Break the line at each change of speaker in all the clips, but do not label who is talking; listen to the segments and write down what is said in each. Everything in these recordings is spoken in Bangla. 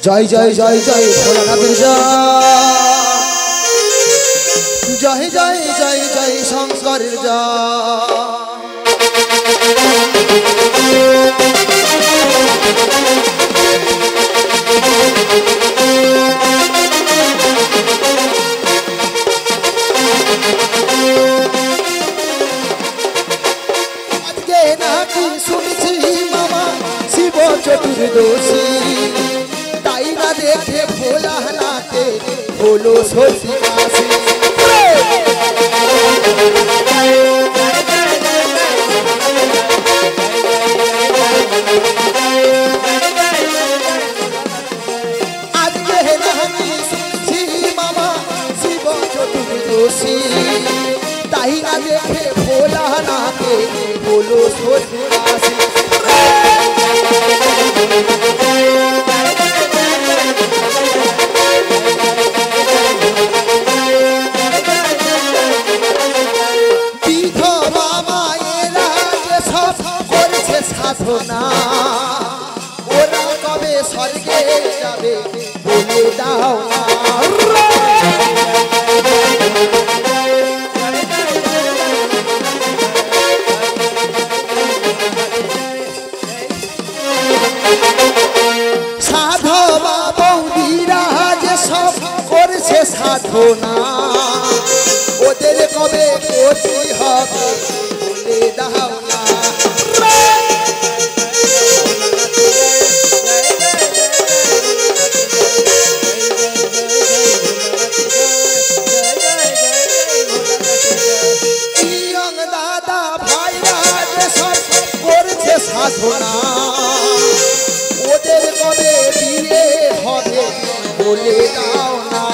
জয় জয় জয় জয় ভোলানাথের জয় জয় জয় জয় শঙ্করের আজকে নাকি শুনছি মামা শিব চতুর্দশী তাই না দেখে ভোলানাথে হলো সত্যি কাশী আজকে নাকি শুনছি মামা শিব চতুর্দশী তাই না দেখে ভোলানাথে হলো সত্যি কাশী সাধনা ওরা কবে স্বর্গে যাবে বলে দাও না সাধবা বৌদিরা যে সব করছে সাধনা ওদের কবে ক্ষতি হবে বলে দাও না সাধনা ওদের কবে বিয়ে হবে বলে দাও না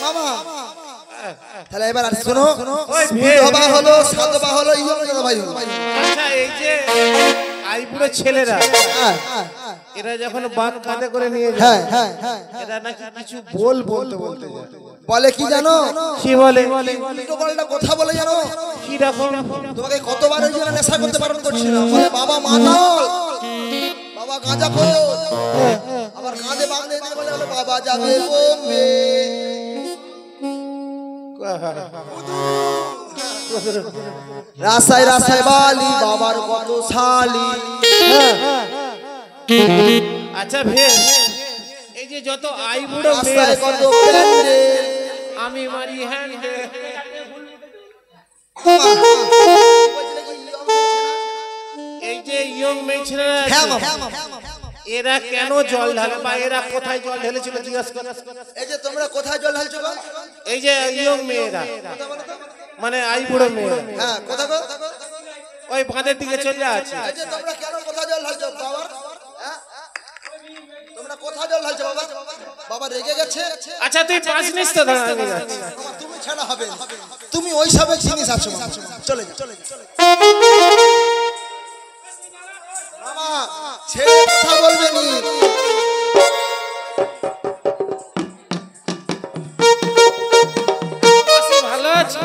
মামা তাহলে এবার শোনো বিধবা হলো সাধবা হলো ভাই
আচ্ছা এই যে আইপুরের ছেলেরা এরা যখন বাঘ কাঁধে করে নিয়ে যায় এরা নাকি কিছু বলতে
বলে কি জানো
কি বলে
উল্টো পাল্টা কথা বলে জানো
কি রকম
তোমাকে কতবার ওই জন্য নেশা করতে বারণ করছিল বলে বাবা মাতাল বাবা গাঁজা খো আবার কাঁধে বাঁধে দিয়ে বলে বাবা যাবে বোম্বে রাস্তায় রাস্তায় বালি বাবার কত শালি
আচ্ছা ভের এই যে যত আইবুড়ো
রাস্তায় কত প্যান্ডেল
আমি মারি হ্যান্ডেল এই যে ইয়ং মেয়েছেরা এরা কেন জল ঢালে বা এরা কোথায় জল ঢেলেছিল জিজ্ঞাসা কর
এই যে তোমরা কোথায় জল ঢালছো গো
এই যে ইয়ং মেয়েরা মানে আইবুড়ো মেয়ে
হ্যাঁ কোথা গো
ওই বাঁধের দিকে চলে আছে
এই যে তোমরা কেন কোথায় জল ঢালছো বাবা হ্যাঁ তোমরা কোথায় জল ঢালছো বাবা বাবা রেগে গেছে
আচ্ছা তুই পাঁচ নিস তো দাঁড়া আমি যাচ্ছি
তুমি ছাড়া হবে তুমি ওই সবে জিনিস আছো চলে যা মামা ছেড়ে কথা বলবে নি
ভালো আছো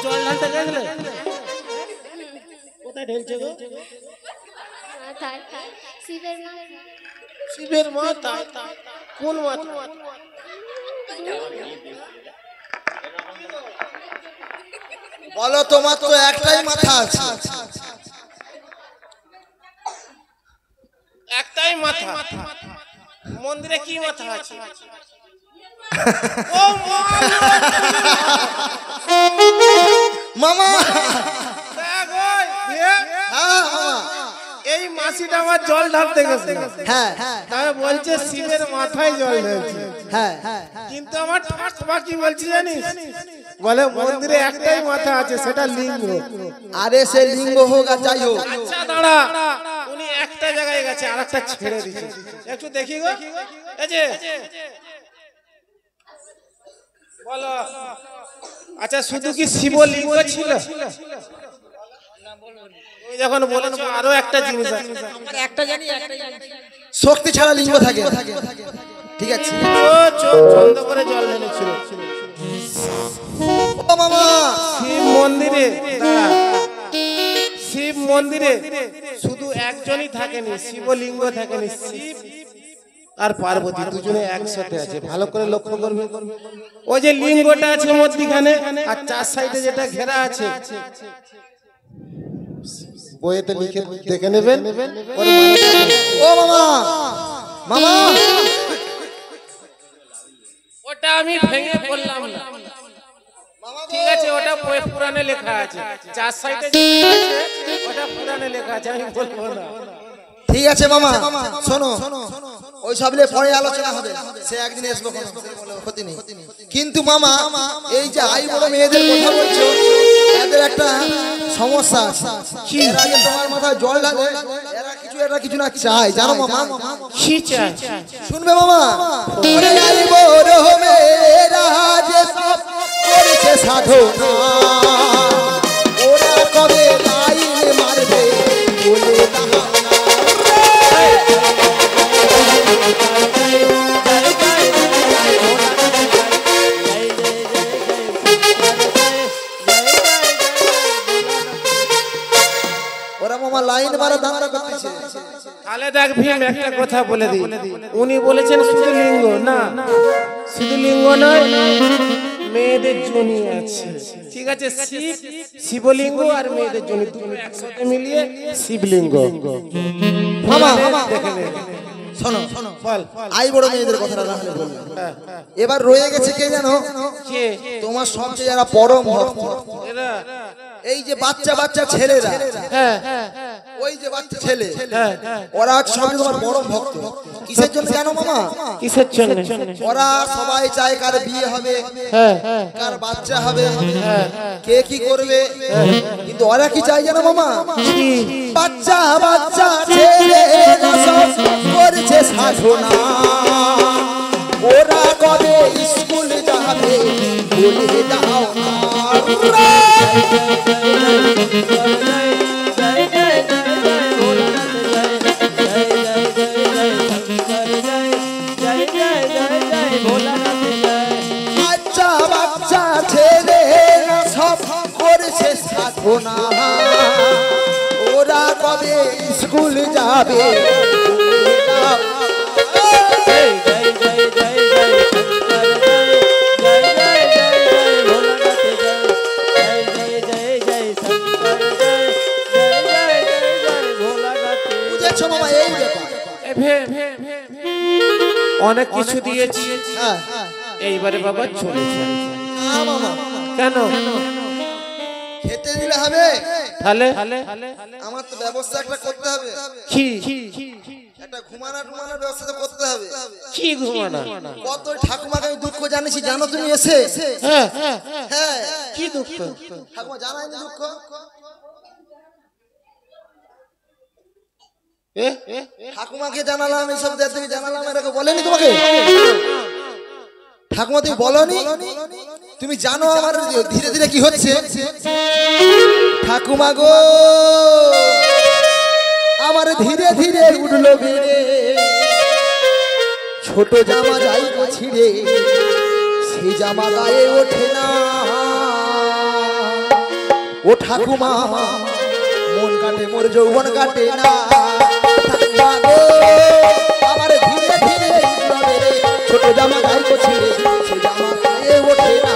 জল ঢালতে গেছিলে কোথায় ঢেলছে গো শিবের মাথা কোন মাথা
বলো তোমার তো একটাই মাথা আছে
একটাই মাথা মন্দিরে কি মাথা আছে ও
মামা
এই মাসিটা আমার জল ঢালতে গেছে
হ্যাঁ
তাই বলছে শিবের মাথায় জল ঢালছে
হ্যাঁ
কিন্তু আমার ঠাকুমা কি বলছে জানিস বলে মন্দিরে একটাই মাথা আছে সেটা লিঙ্গ
আরে সে লিঙ্গ হোক আর যাই হোক
আচ্ছা দাঁড়া উনি একটা জায়গায় গেছে আরেকটা ছেড়ে দিয়েছে একটু দেখি গো এই যে বলো আচ্ছা শুধু কি শিবলিঙ্গ ছিল তুমি যখন বলেছো আরো একটা জিনিস আছে
আমরা একটা জানি
শক্তি ছাড়া লিঙ্গ থাকে না। ঠিক আছে
চোখ বন্ধ করে জল ঢেলেছিল।
ও মামা,
শিব মন্দিরে দাঁড়া, শিব মন্দিরে শুধু একজনই থাকেনি, শিবলিঙ্গ থাকেনি। শিব আর পার্বতী দুজনে একসাথে আছে, ভালো করে লক্ষ্য করবে। ওই যে লিঙ্গটা আছে মধ্যখানে আর চার সাইডে যেটা ঘেরা আছে, বইয়েতে লিখে দেখে নেবেন।
ও মামা, মামা
ওটা আমি ভেঙে বললাম না, ঠিক আছে? ওটা পুরাণে লেখা আছে, চার সাইডে ওটা পুরাণে লেখা আছে, আমি বলবো না।
ঠিক আছে মামা, শোনো, ওই সব নিয়ে পরে আলোচনা হবে, সে একদিন আসবো, ক্ষতি নেই। কিন্তু মামা, এই যে আই বড় মেয়েদের কথা বলছো, এদের একটা সমস্যা আছে। এরা যে তোমার মাথায় জল ঢালে, এরা কিছু না চায়, জানো মামা?
কি চায়?
শুনবে মামা, ওরে আই বড় মেয়েরা যে সব করেছে সাধনা, ওরা কবে লাইন মারবে বলে দাও। ওরা মামা লাইন মারা ধান্দা করতেছে।
তাহলে দেখ ভীম, একটা কথা বলে দিই, উনি বলেছেন শুধু লিঙ্গ না, শুধু লিঙ্গ নয়, মেয়েদের যোনি আছে। ঠিক আছে, শিব শিবলিঙ্গ আর মেয়েদের যোনি দুটো একসাথে মিলিয়ে শিবলিঙ্গ।
মামা
দেখে নে,
শোনো, আই বড় মেয়েদের কথাটা না হলে বললাম। এবার রয়ে গেছে কে জানো?
কে?
তোমার সবচেয়ে যারা পরম ভক্ত,
এরা?
এই যে বাচ্চা বাচ্চা ছেলেরা,
হ্যাঁ,
ওই যে বাচ্চা ছেলে, ওরা সবাই তোমার পরম ভক্ত। কিসের জন্য জানো মামা?
কিসের জন্য?
ওরা সবাই চায় কার বিয়ে হবে, কার বাচ্চা হবে, কে কি করবে, কিন্তু ওরা কি চায় জানো মামা? বাচ্চা বাচ্চা ছেলেরা সব করছে সাধনা, ওরা কবে স্কুল যাবে বলে দাও না। বাচ্চা বাচ্চা ছেলেরা সব করছে সাধনা, ওরা কবে স্কুল যাবে বলে দাও। বুঝেছো মামা? এই ব্যাপার।
অনেক কিছু দিয়েছি, এইবারে বাবা চলে যায়।
না মামা,
কেন?
খেতে দিলে হবে?
তাহলে
আমার তো ব্যবস্থা একটা করতে হবে।
কি?
একটা ঘুমানোর ব্যবস্থা তো করতে হবে।
কি ঘুমানা?
কত ঠাকুমাকে আমি দুঃখ জানিছি, জানো তুমি এসে?
হ্যাঁ,
হ্যাঁ,
কি দুঃখ?
ঠাকুমা জানাইনি দুঃখ? ঠাকুমাকে জানালাম, এইসব থেকে জানালাম, এরকম বলেনি তোমাকে? ঠাকুমা তুমি বলনি? তুমি জানো আমার ধীরে ধীরে কি হচ্ছে? ঠাকুমা গো, আমার ধীরে ধীরে উঠলো বেড়ে, ছোট জামা যাই ছিঁড়ে, সেই জামা গায়ে ওঠে না। ও ঠাকুমা, মন কাটে মোর যৌবন কাটে না। ঠাকুমা গো, আমার ধীরে ধীরে উঠলো বেড়ে, ছোট জামা গায়ে ছিঁড়ে, সেই জামা গায়ে ওঠে না।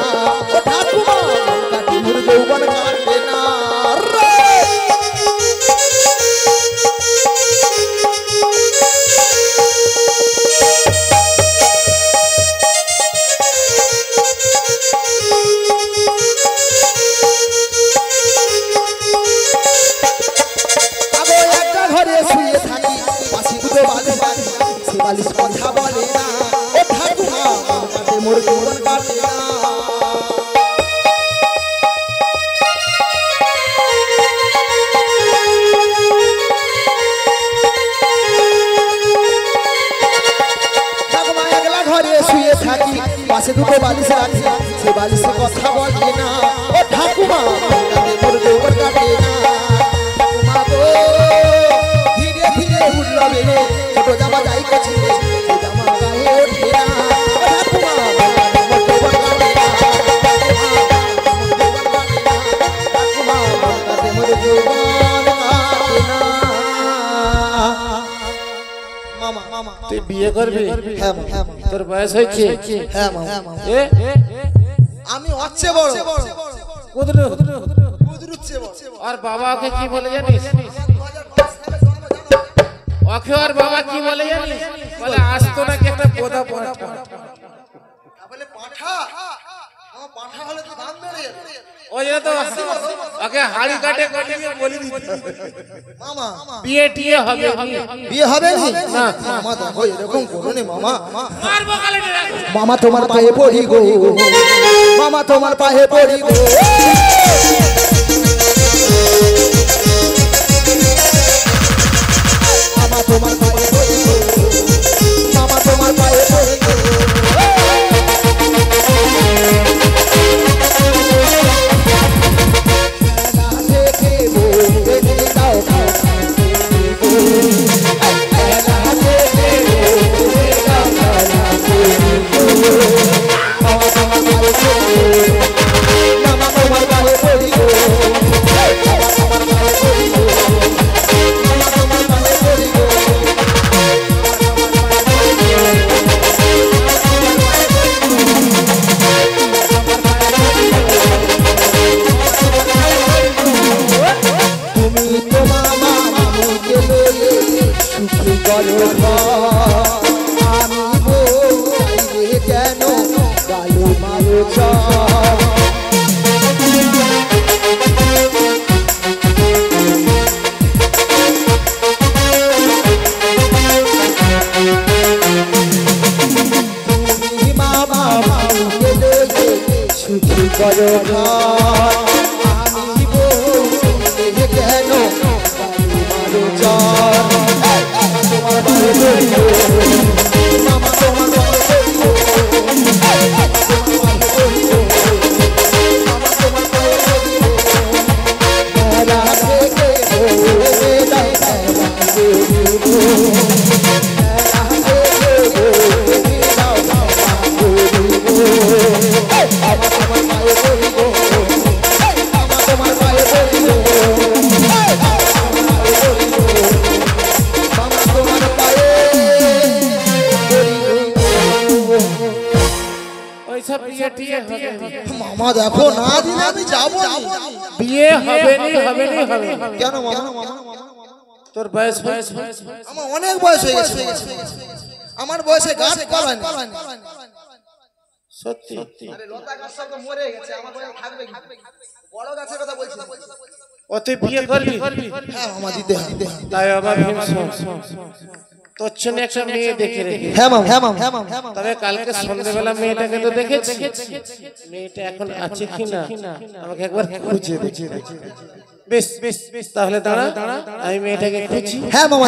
ও ঠাকুমা, মন কাটে মোর যৌবন কাটে না। বালিশ কথা বলে না। ও ঠাকুমা, মোর জীবন কাটে না। ঠাকুমা একলা ঘরে শুয়ে থাকি, পাশে দুটো বালিশ রাখি, সে বালিশে কথা বলে না। ও ঠাকুমা, মোর জীবন কাটে না। ঠাকুমা গো, ধীরে ধীরে উঠল বেড়ে, ছোট জামা যাই গেছে জামা গায়ে ওঠে না ঠাকুমা মোটে বড় ঠাকুমা মনটাতে মোর জীবন কাটে না মামা মামা
তুই বিয়ে করবি?
হ্যাঁ হ্যাঁ
তোর বয়স হয়েছে?
হ্যাঁ মামা
এ
আমি হচ্ছে বড়
কুদরু
কুদরুচ্ছে বড়
আর বাবাকে কি বলে জানিস? ওকে আর বাবা কি বলে জানিস? বলে আসতো নাকি একটা বোদা পাঠা।
বলে পাঠা আমার পাঠা হলে তো দাম বেড়ে যাবে
ওই জন্য তো ওকে হাড়ি কাটে কাটে বলে দিতে
মামা
বিয়ে টিয়ে হবে
বিয়ে হবে
না।
মামা দেখো এরকম করো নি মামা
মারবো গালে
মামা তোমার পায়ে পড়ি গো মামা তোমার পায়ে পড়ি গো মামা তোমার পায়ে পড়ি গো মামা তোমার পায়ে পড়ি গো মামা দেখো না দিলে আমি যাবো
বিয়ে হবে নি হবে নি হবে
কেন মামা
তোর বয়স
আমার অনেক বয়স হয়ে গেছে আমার বয়সে গাছ পালানি
সত্যি
আরে লতা গাছ সব তো মরে গেছে আমার বয়স থাকবে কি বড় গাছের কথা বলছি
ও তুই বিয়ে করবি?
হ্যাঁ মামা দিতে হবে
তাই আবার তোর জন্য একটা মেয়ে দেখে রেখে
হ্যাঁ মামা
তবে কালকে সন্ধ্যেবেলা মেয়েটাকে তো দেখেছি মেয়েটা এখন আছে কিনা আমাকে একবার খুঁজে দেখি বেশ বেশ বেশ তাহলে দাঁড়া আমি মেয়েটাকে খুঁজি
হ্যাঁ মামা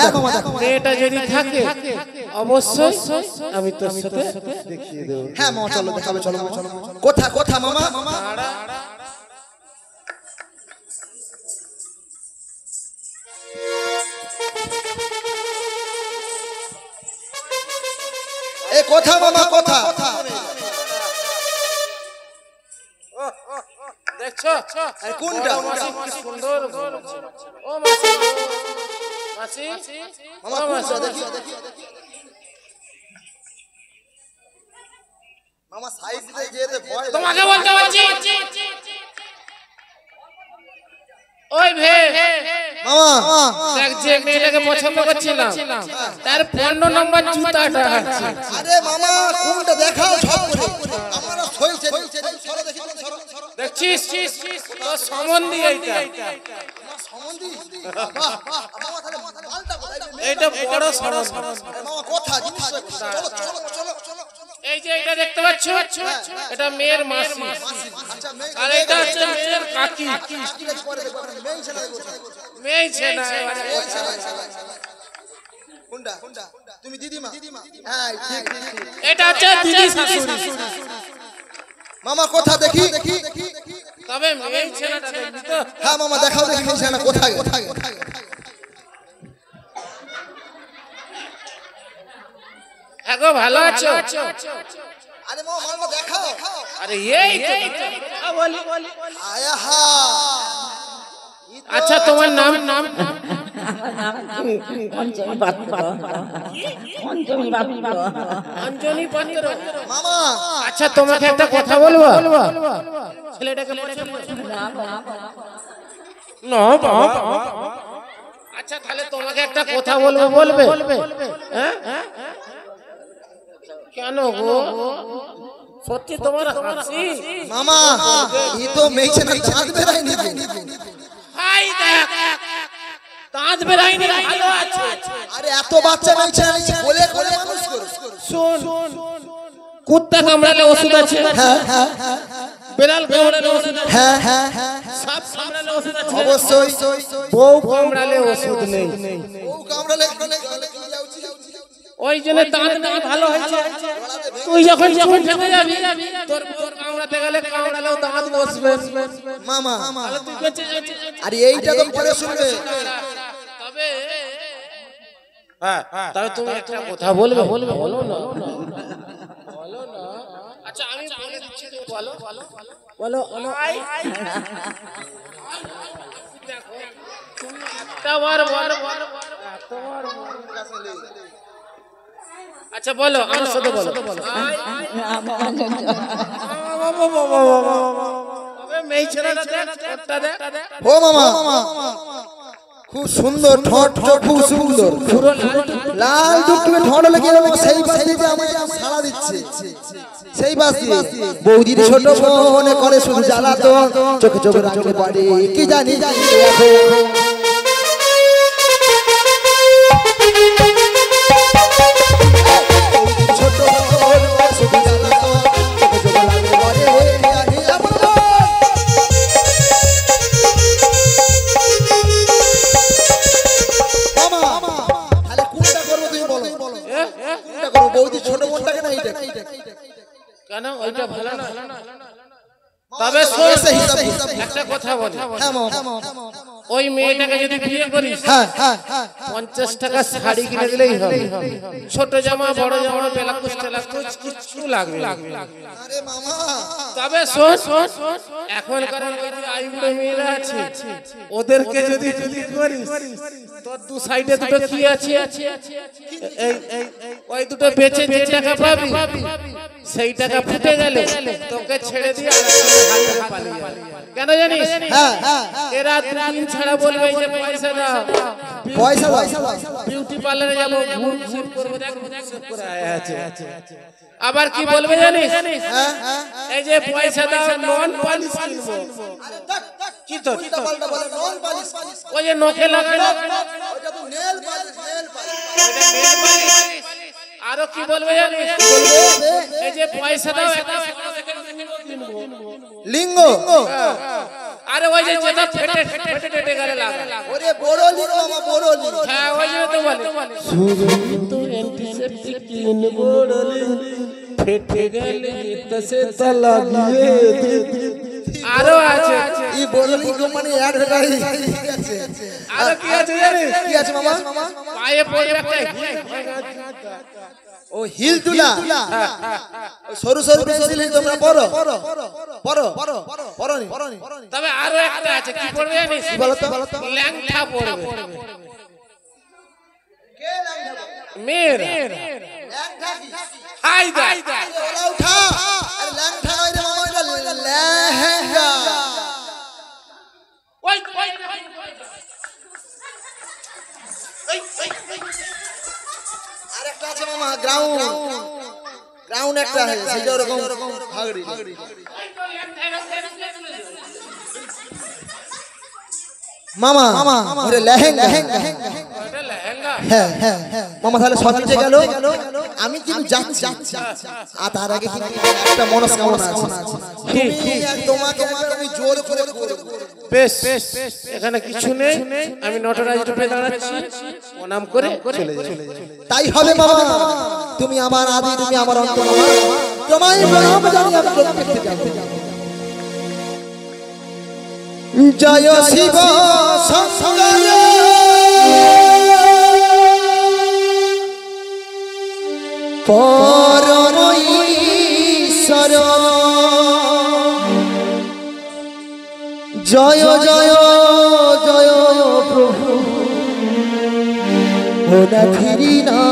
মেয়েটা যদি থাকে অবশ্যই আমি তোর সাথে দেখিয়ে দেবো
হ্যাঁ মামা চলো দেখাবে চলো কোথা কোথা মামা এ কোথা মামা কোথা
দেখছো
কোনটা
সুন্দর ও মাসি মাসি
মামা কোনটা দেখি মামা সাইড দিয়ে যেতে ভয়
তোমাকে বলতে বলছি ওই ভে
মামা
দেখ যে মেয়েটাকে পছন্দ করছিলাম তার 15 নম্বর জুতাটা আছে
আরে মামা কোনটা দেখাও সব করে আমরা সইছে সরো দেখি সরো
দেখছিস তো সম্বন্ধী এইটা
সম্বন্ধী বাহ বাহ মামা তাহলে মালটা কোথায়
এইটা বড় সরস
মামা কথা জিনিস চলো চলো চলো চলো
এই যে এটা দেখতে পাচ্ছ এটা মেয়ের মাসি
আচ্ছা
আর এটা হচ্ছে মেয়ের কাকি মেয়ে ছেনা
কোনটা তুমি দিদিমা হ্যাঁ ঠিক
এটা হচ্ছে দিদি শাশুড়ি
মামা কথা দেখি
তবে মেয়ে ছেনাটা দেখবি তো
হ্যাঁ মামা দেখাও দেখি মেয়ে ছেনা কোথায়
হ্যাঁ গো ভালো আছো?
আরে মামা মালটা দেখাও।
আরে এই তো বলি।
আয়া হা।
আচ্ছা তোমার নাম অঞ্জলি পাত্র।
মামা
আচ্ছা তোমাকে একটা কথা বলবো। ছেলেটাকে না আচ্ছা তাহলে তোমাকে একটা কথা বলবো, বলবে? হ্যাঁ কেন গো? সত্যি তোমার হাসি?
মামা ই তো মেয়েছে না, দাঁত বেরায়নি।
হাই দেখ দাঁত বেরায়নি, ভালো আছে।
আরে এত বাচ্চা মেয়েছে না, কোলে কোলে মানুষ করো।
শুন কুত্তা কামড়ালে ওষুধ আছে,
হ্যাঁ
বিড়াল কামড়ালে ওষুধ আছে,
হ্যাঁ
সাপ কামড়ালে ওষুধ আছে,
অবশ্যই।
বউ কামড়ালে ওষুধ নেই।
ও কামড়ালে
ওই জন্য দাঁত নেই, ভালো হয়েছে। তুই যখন খেতে যাবি তোর কামড়াতে গেলে কামড়ালেও দাঁত বসবে।
মামা
তাহলে তুই বেঁচে যাচ্ছিস।
আরে এইটা তো পরে শুনবে।
তবে তবে তুমি একটা কথা বলবে, বলো না। আচ্ছা আমি বলে দিচ্ছি, তুমি বলো। দেখো তুমি একটা বার আচ্ছা বলো, আমার সাথে বলো। মেয়ে ছেলেটা দেখ।
ও মামা খুব সুন্দর, ঠোঁট খুব সুন্দর, লাল টুকটুকে ঠোঁট লেগে সেই বাসে যে আমায় সাড়া দিচ্ছে, সেই বাসে বৌদির ছোট মনে করে শুধু জ্বালাতন, চোখে চোখে রাখতে পারে কি জানি ছোট শুধু জ্বালাতন, চোখে চোখে রাখতে পারে বৌদি ছোট বোনটাকে না এইটা
কেন ওইটা ভালো না? তবে একটা কথা বলি, ওই মেয়েটাকে যদি বিয়ে করিস 50 টাকা শাড়ি কিনে দিলেই হবে, ছোট জামা বড় জামা বেলাকুচ টেলাকুচ কিছু লাগবে।
আরে মামা
তবে শোন এখনকার ওই যে আইবুড়ো মেয়েরা আছে ওদেরকে যদি বিয়ে করিস তোর দু সাইডে দুটো কি আছে, এই ওই দুটো বেচে যে টাকা পাবি সেই টাকা ফুটে গেলে তোকে ছেড়ে দিয়ে হাতে পালিয়ে যাবে। কেন জানিস? এরা দিন ছাড়া বলবে যে পয়সা দাও, বিউটি পার্লারে যাবো, ঘুর করবো, করে আছে। আবার কি বলবে জানিস? এই যে পয়সা দাও নন পালিশ কিনবো। কি তো ওই যে নখে লাগানো আরো কি বলবে জানিস? এই যে পয়সা দাও
লিঙ্গ,
আরে ওই যে যেটা ফেটে গেলে লাগা,
ওরে বড় লিঙ্গ মামা, বড় লিঙ্গ।
হ্যাঁ ওই যে তো বলে তো অ্যান্টিসেপ্টিক কিনবো ফেটে গেলে তসে তা লাগিয়ে আরো আছে
এই বড় লিঙ্গ মানে অ্যাড হয়ে গেছে।
আরো কি আছে জানিস?
কি আছে মামা?
পায়ে পড়ে একটা
ও হিল তুলা, সরু সরু পেন্সিল তোমরা পড়ো পড়নি।
তবে আরো একটা আছে, কি পড়বে জানিস?
বলো তো।
ল্যাংটা পড়বে। মেয়ের হাই দাই
ওলা উঠা, আরে ল্যাংটা নয় রে মামা, এটা লেহেঙ্গা।
ওই
আরেকটা আছে মামা, গ্রাউন্ড একটা আছে, সেটা ওরকম ভাগড়ি। মামা ওরে লেহেঙ্গা। হ্যাঁ মামা তাহলে সব মিটে গেল, আমি কিন্তু যাচ্ছি। আর তার আগে একটা মনস্কামনা আছে, তোমাকে আমি জোর করে করব।
বেশ এখানে কিছু নেই, আমি নটরাজ রূপে দাঁড়াচ্ছি, প্রণাম করে চলে যাই।
তাই হবে মামা, তুমি আমার আদি, তুমি আমার অন্ত, তোমায় প্রণাম জানি আমি লোক দেখতে যাব। জয় শিব শঙ্কর পরম ঈশ্বর জয় জয় জয় প্রভু ওনা ফিরি না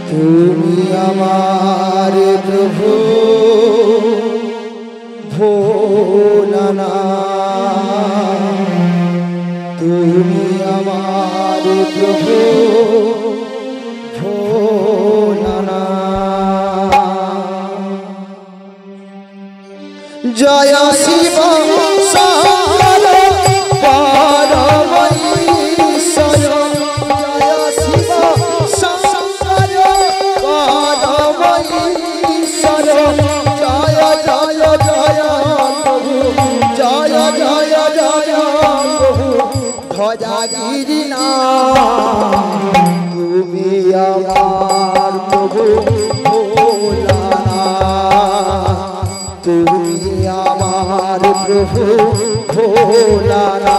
তুমি আমার প্রভু ভোলানা তুমি আমার প্রভু ভোলানা জয় শিব শঙ্কর পরম ঈশ্বর জয় শিব শঙ্কর পরম ঈশ্বর জয় জয় জয় প্রভু জয় জয় জয় প্রভু ভজাগিরি না তুমি আমার প্রভু ভোলানা তুমি আমার প্রভু ভোলানা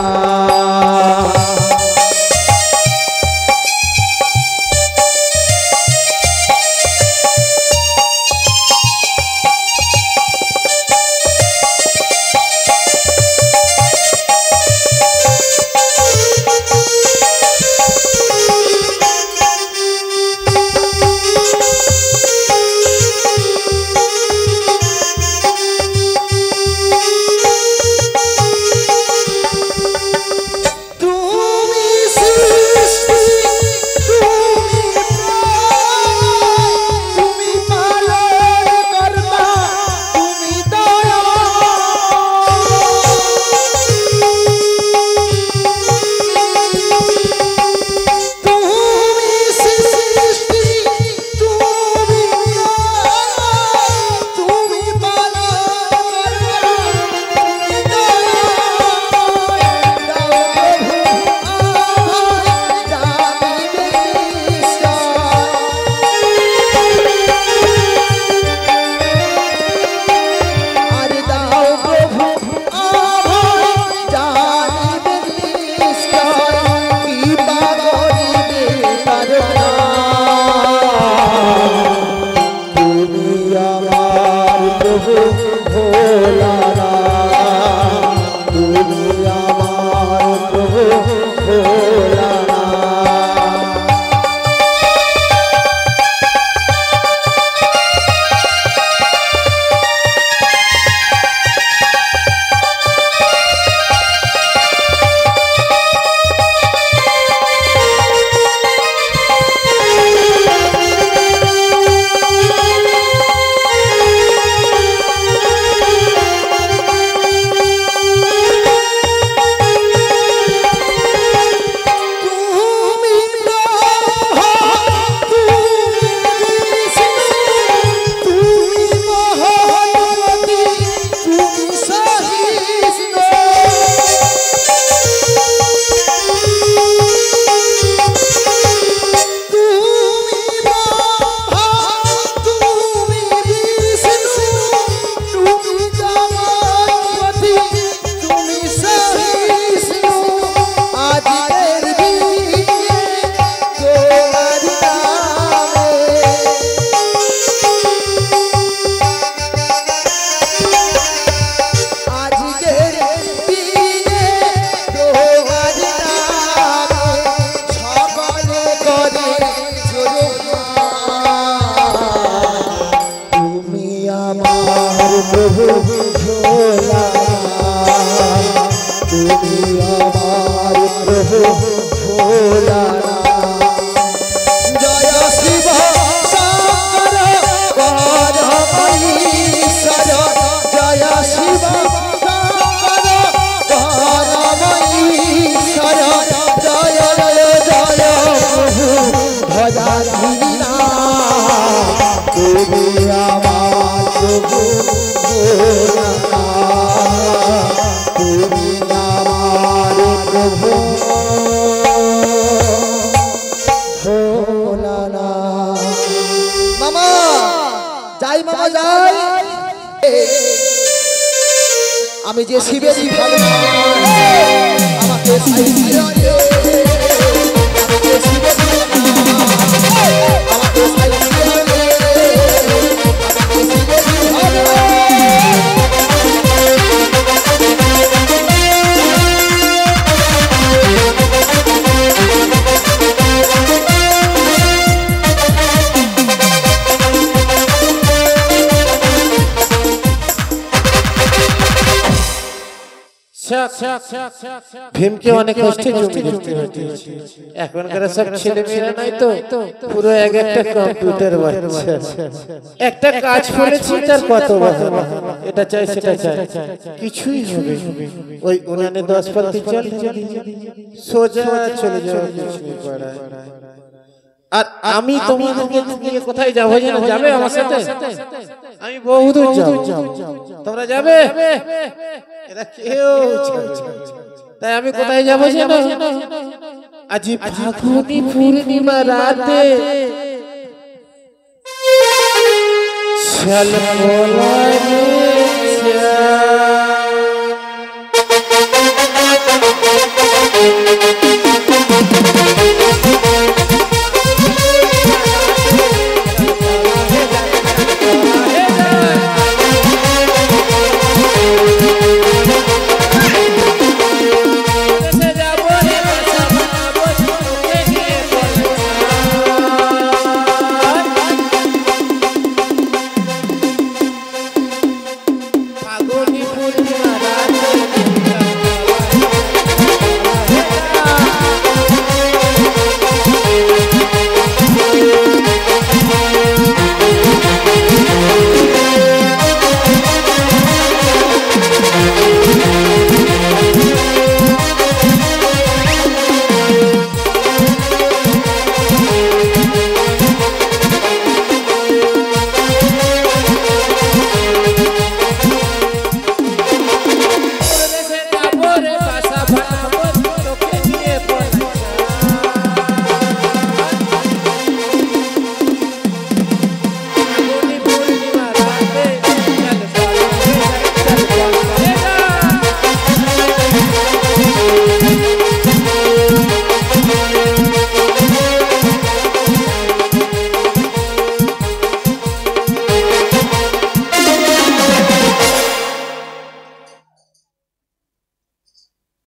আমি যে শিবেরই ভালো আমাকে
ভীমকে অনেক কষ্টে জমি দেখতে হচ্ছে। এখনকার সব ছেলে মেয়েরা নাই তো পুরো এক একটা কম্পিউটার বাচ্চা, একটা কাজ করেছি তার কত এটা চাই সেটা চাই, কিছুই হবে ওই উনানে 10 পাল্টি চল সোজা চলে যাওয়া কিছুই পাড়ায়। আর আমি তোমাদেরকে নিয়ে কোথায় যাবো জানো? যাবে আমার সাথে? আমি বহুদূর যাব, তোমরা যাবে? এরা কেউ তাই আমি কোথায় যাবো জানো? আজ ফাগুনি পূর্ণিমা রাতে চল মোলারে